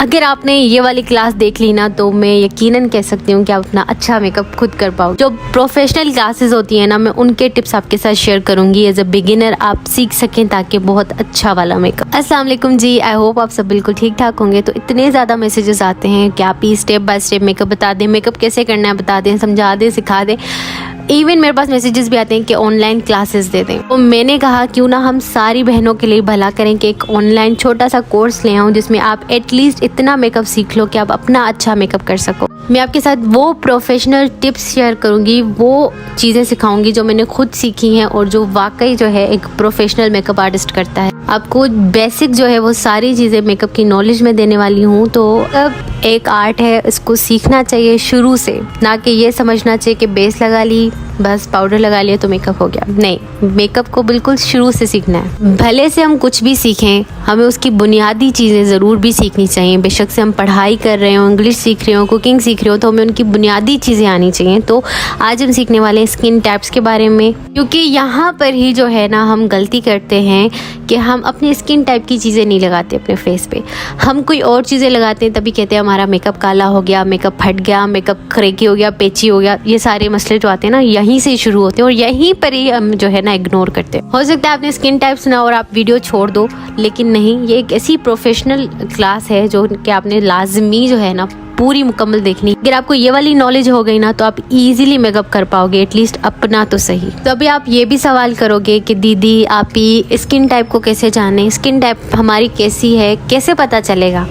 अगर आपने ये वाली क्लास देख ली ना तो मैं यकीनन कह सकती हूँ कि आप अपना अच्छा मेकअप खुद कर पाओ। जो प्रोफेशनल क्लासेस होती है ना, मैं उनके टिप्स आपके साथ शेयर करूंगी एज अ बिगिनर, आप सीख सकें ताकि बहुत अच्छा वाला मेकअप। अस्सलाम वालेकुम जी, आई होप आप सब बिल्कुल ठीक ठाक होंगे। तो इतने ज़्यादा मैसेजेस आते हैं कि आप ही स्टेप बाय स्टेप मेकअप बता दें, मेकअप कैसे करना है बता दें, समझा दें, सिखा दें। इवन मेरे पास मैसेजेस भी आते हैं कि ऑनलाइन क्लासेस दे दें। तो मैंने कहा क्यों ना हम सारी बहनों के लिए भला करें कि एक ऑनलाइन छोटा सा कोर्स ले आऊँ जिसमें आप एटलीस्ट इतना मेकअप सीख लो कि आप अपना अच्छा मेकअप कर सको। मैं आपके साथ वो प्रोफेशनल टिप्स शेयर करूँगी, वो चीज़ें सिखाऊंगी जो मैंने खुद सीखी हैं और जो वाकई जो है एक प्रोफेशनल मेकअप आर्टिस्ट करता है। आपको बेसिक जो है वो सारी चीज़ें मेकअप की नॉलेज में देने वाली हूँ। तो अब एक आर्ट है, इसको सीखना चाहिए शुरू से, ना कि ये समझना चाहिए कि बेस लगा ली बस पाउडर लगा लिया तो मेकअप हो गया। नहीं, मेकअप को बिल्कुल शुरू से सीखना है। भले से हम कुछ भी सीखें, हमें उसकी बुनियादी चीज़ें ज़रूर भी सीखनी चाहिए। बेशक से हम पढ़ाई कर रहे हो, इंग्लिश सीख रहे हो, कुकिंग सीख रहे हो, तो हमें उनकी बुनियादी चीज़ें आनी चाहिए। तो आज हम सीखने वाले हैं स्किन टाइप्स के बारे में, क्योंकि यहाँ पर ही जो है ना हम गलती करते हैं कि हम अपनी स्किन टाइप की चीज़ें नहीं लगाते अपने फेस पे। हम कोई और चीज़ें लगाते हैं, तभी कहते हैं हमारा मेकअप काला हो गया, मेकअप फट गया, मेकअप खरेकी हो गया, पेची हो गया। ये सारे मसले जो आते हैं ना यहीं से शुरू होते हैं और यहीं पर ही हम जो है ना इग्नोर करते हैं। हो सकता है आपने स्किन टाइप सुना और आप वीडियो छोड़ दो, लेकिन नहीं, ये एक ऐसी प्रोफेशनल क्लास है जो कि आपने लाजमी जो है ना पूरी मुकम्मल देखनी। अगर आपको ये वाली नॉलेज हो गई ना तो आप इजीली मेकअप कर पाओगे, एटलीस्ट अपना तो सही। तो अभी आप ये भी सवाल करोगे कि दीदी आप ही स्किन टाइप को कैसे जाने, स्किन टाइप हमारी कैसी है, कैसे पता चलेगा।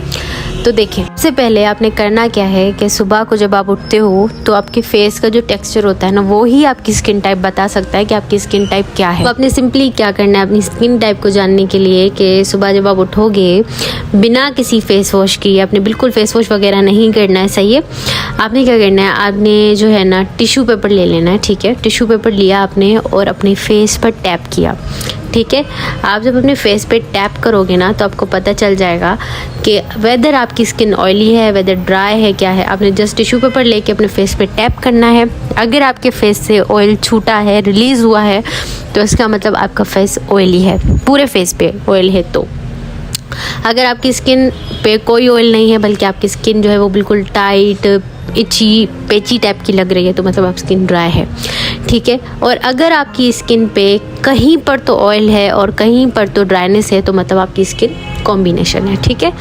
तो देखें, सबसे पहले आपने करना क्या है कि सुबह को जब आप उठते हो तो आपके फेस का जो टेक्सचर होता है ना, वो ही आपकी स्किन टाइप बता सकता है कि आपकी स्किन टाइप क्या है। तो आपने सिंपली क्या करना है अपनी स्किन टाइप को जानने के लिए कि सुबह जब आप उठोगे बिना किसी फेस वॉश की, आपने बिल्कुल फेस वॉश वगैरह नहीं करना है, सही है। आपने क्या करना है, आपने जो है ना टिश्यू पेपर ले लेना है, ठीक है। टिश्यू पेपर लिया आपने और अपने फेस पर टैप किया, ठीक है। आप जब अपने फेस पे टैप करोगे ना तो आपको पता चल जाएगा कि वेदर आपकी स्किन ऑयली है, वेदर ड्राई है, क्या है। आपने जस्ट टिश्यू पेपर लेके अपने फेस पे टैप करना है। अगर आपके फेस से ऑयल छूटा है, रिलीज़ हुआ है, तो इसका मतलब आपका फेस ऑयली है, पूरे फेस पे ऑयल है। तो अगर आपकी स्किन पे कोई ऑयल नहीं है बल्कि आपकी स्किन जो है वो बिल्कुल टाइट, इची, पेची टाइप की लग रही है, तो मतलब आप स्किन ड्राई है, ठीक है। और अगर आपकी स्किन पे कहीं पर तो ऑयल है और कहीं पर तो ड्राइनेस है, तो मतलब आपकी स्किन कॉम्बिनेशन है, ठीक है।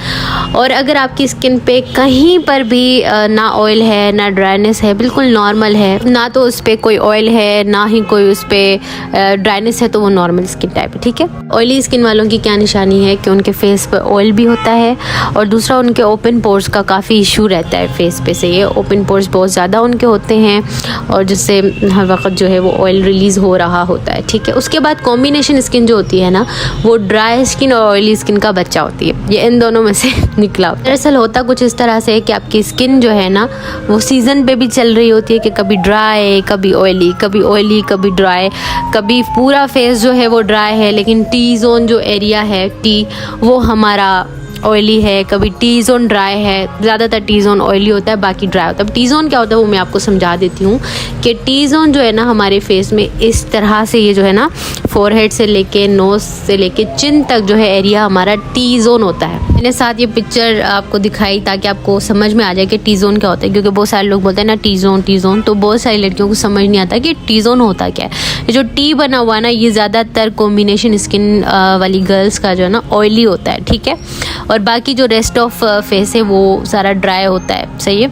और अगर आपकी स्किन पे कहीं पर भी ना ऑयल है ना ड्राइनेस है, बिल्कुल नॉर्मल है, ना तो उस पर कोई ऑयल है ना ही कोई उस पर ड्राइनेस है, तो वो नॉर्मल स्किन टाइप है, ठीक है। ऑयली स्किन वालों की क्या निशानी है कि उनके फेस पर ऑयल भी होता है और दूसरा उनके ओपन पोर्स का काफ़ी इशू रहता है फेस पे से। ये ओपन पोर्स बहुत ज़्यादा उनके होते हैं और जिससे हर वक्त जो है वो ऑयल रिलीज़ हो रहा होता है, ठीक है। उसके बाद कॉम्बिनेशन स्किन जो होती है ना, वो ड्राई स्किन और ऑयली स्किन का बच्चा होती है। ये इन दोनों में से निकला। दरअसल होता कुछ इस तरह से कि आपकी स्किन जो है ना वो सीज़न पे भी चल रही होती है कि कभी ड्राई, कभी ऑयली, कभी ऑयली, कभी ड्राई, कभी पूरा फेस जो है वो ड्राई है लेकिन टी जोन जो एरिया है, टी, वो हमारा ऑयली है। कभी टी जोन ड्राई है, ज़्यादातर टी जोन ऑयली होता है, बाकी ड्राई होता है। अब टी जोन क्या होता है वो मैं आपको समझा देती हूँ कि टी जोन जो है ना हमारे फेस में इस तरह से, ये जो है ना फोरहेड से लेके नोज से लेके चिन तक जो है एरिया हमारा टी जोन होता है। मैंने साथ ये पिक्चर आपको दिखाई ताकि आपको समझ में आ जाए कि टी जोन क्या होता है, क्योंकि बहुत सारे लोग बोलते हैं ना टी जोन, तो बहुत सारी लड़कियों को समझ नहीं आता कि टी जोन होता क्या है। जो टी बना हुआ है ना, ये ज़्यादातर कॉम्बिनेशन स्किन वाली गर्ल्स का जो है ना ऑयली होता है, ठीक है। और बाकी जो रेस्ट ऑफ फेस है वो सारा ड्राई होता है, सही है।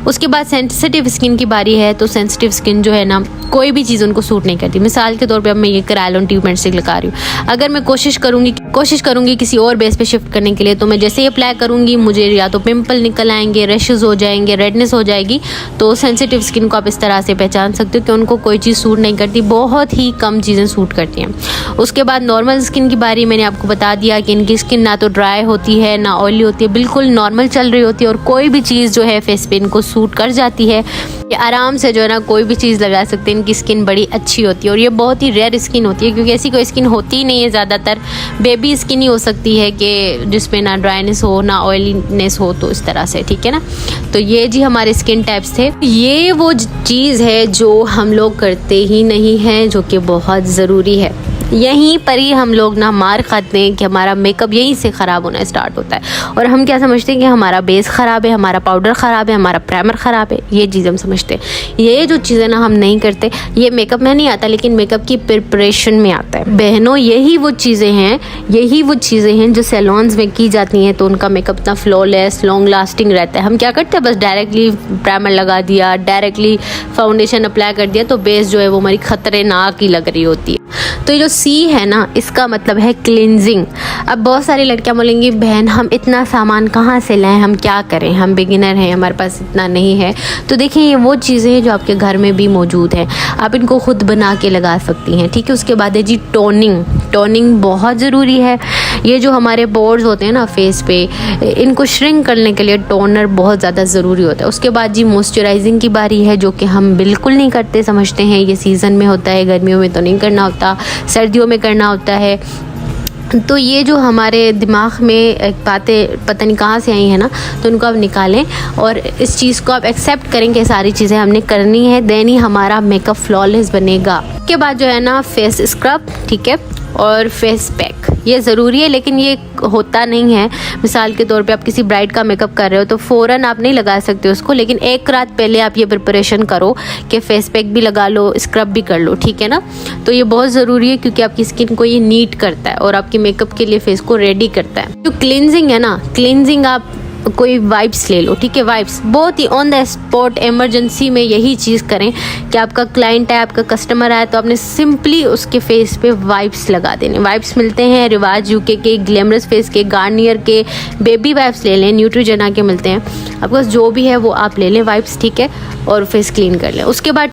उसके बाद सेंसिटिव स्किन की बारी है। तो सेंसिटिव स्किन जो है ना कोई भी चीज़ उनको सूट नहीं करती। मिसाल के तौर पे अब मैं ये करायलोन ट्यूबमेंट स्टिक लगा रही हूँ, अगर मैं कोशिश करूँगी किसी और बेस पे शिफ्ट करने के लिए, तो मैं जैसे ही अप्लाई करूँगी मुझे या तो पिंपल निकल आएंगे, रैशेज़ हो जाएंगे, रेडनेस हो जाएगी। तो सेंसिटिव स्किन को आप इस तरह से पहचान सकते हो कि उनको कोई चीज़ सूट नहीं करती, बहुत ही कम चीज़ें सूट करती हैं। उसके बाद नॉर्मल स्किन की बारी मैंने आपको बता दिया कि इनकी स्किन ना तो ड्राई होती है ना ऑयली होती है, बिल्कुल नॉर्मल चल रही होती है और कोई भी चीज़ जो है फेस पे इनको सूट कर जाती है। ये आराम से जो है ना कोई भी चीज़ लगा सकते हैं, इनकी स्किन बड़ी अच्छी होती है और ये बहुत ही रेयर स्किन होती है, क्योंकि ऐसी कोई स्किन होती ही नहीं है। ज़्यादातर बेबी स्किन ही हो सकती है कि जिसमें ना ड्राइनेस हो ना ऑयलीनेस हो, तो इस तरह से, ठीक है ना। तो ये जी हमारे स्किन टाइप्स थे। ये वो चीज़ है जो हम लोग करते ही नहीं हैं, जो कि बहुत ज़रूरी है। यहीं पर ही हम लोग ना मार खाते हैं कि हमारा मेकअप यहीं से ख़राब होना स्टार्ट होता है। और हम क्या समझते हैं कि हमारा बेस ख़राब है, हमारा पाउडर ख़राब है, हमारा प्राइमर ख़राब है, ये चीज़ हम समझते हैं। ये जो चीज़ें ना हम नहीं करते, ये मेकअप में नहीं आता लेकिन मेकअप की प्रिपरेशन में आता है। बहनों, यही वो चीज़ें हैं जो सैलून्स में की जाती हैं, तो उनका मेकअप इतना फ्लॉलेस लॉन्ग लास्टिंग रहता है। हम क्या करते हैं, बस डायरेक्टली प्राइमर लगा दिया, डायरेक्टली फाउंडेशन अप्लाई कर दिया, तो बेस जो है वो हमारी खतरनाक ही लग रही होती है। तो ये जो सी है ना, इसका मतलब है क्लिनजिंग। अब बहुत सारी लड़कियां बोलेंगी बहन हम इतना सामान कहाँ से लाएं, हम क्या करें, हम बिगिनर हैं, हमारे पास इतना नहीं है। तो देखिए ये वो चीज़ें हैं जो आपके घर में भी मौजूद हैं, आप इनको खुद बना के लगा सकती हैं। ठीक है, उसके बाद है जी टोनिंग बहुत ज़रूरी है। ये जो हमारे पोर्स होते हैं ना फेस पे, इनको श्रिंक करने के लिए टोनर बहुत ज़्यादा ज़रूरी होता है। उसके बाद जी मॉइस्चराइजिंग की बारी है, जो कि हम बिल्कुल नहीं करते, समझते हैं ये सीज़न में होता है, गर्मियों में तो नहीं करना होता, सर्दियों में करना होता है। तो ये जो हमारे दिमाग में बातें पता नहीं कहाँ से आई हैं ना, तो उनको आप निकालें और इस चीज़ को आप एक्सेप्ट करें कि सारी चीज़ें हमने करनी है, देन ही हमारा मेकअप फ्लॉलेस बनेगा। उसके बाद जो है ना फेस स्क्रब, ठीक है, और फेस पैक, ये ज़रूरी है लेकिन ये होता नहीं है। मिसाल के तौर पे आप किसी ब्राइड का मेकअप कर रहे हो तो फ़ौरन आप नहीं लगा सकते उसको, लेकिन एक रात पहले आप ये प्रिपरेशन करो कि फेस पैक भी लगा लो, स्क्रब भी कर लो, ठीक है ना। तो ये बहुत ज़रूरी है क्योंकि आपकी स्किन को ये नीट करता है और आपकी मेकअप के लिए फेस को रेडी करता है। जो क्लिनजिंग है ना, क्लिनजिंग आप कोई वाइप्स ले लो, ठीक है, वाइप्स बहुत ही ऑन द स्पॉट इमरजेंसी में यही चीज़ करें कि आपका क्लाइंट है, आपका कस्टमर आया तो आपने सिंपली उसके फेस पे वाइप्स लगा देने। वाइप्स मिलते हैं रिवाज यूके के, ग्लैमरस फेस के, गार्नियर के, बेबी वाइप्स ले लें, न्यूट्रीजेना के मिलते हैं, आपके पास जो भी है वो आप ले लें वाइप्स, ठीक है, और फेस क्लीन कर लें। उसके बाद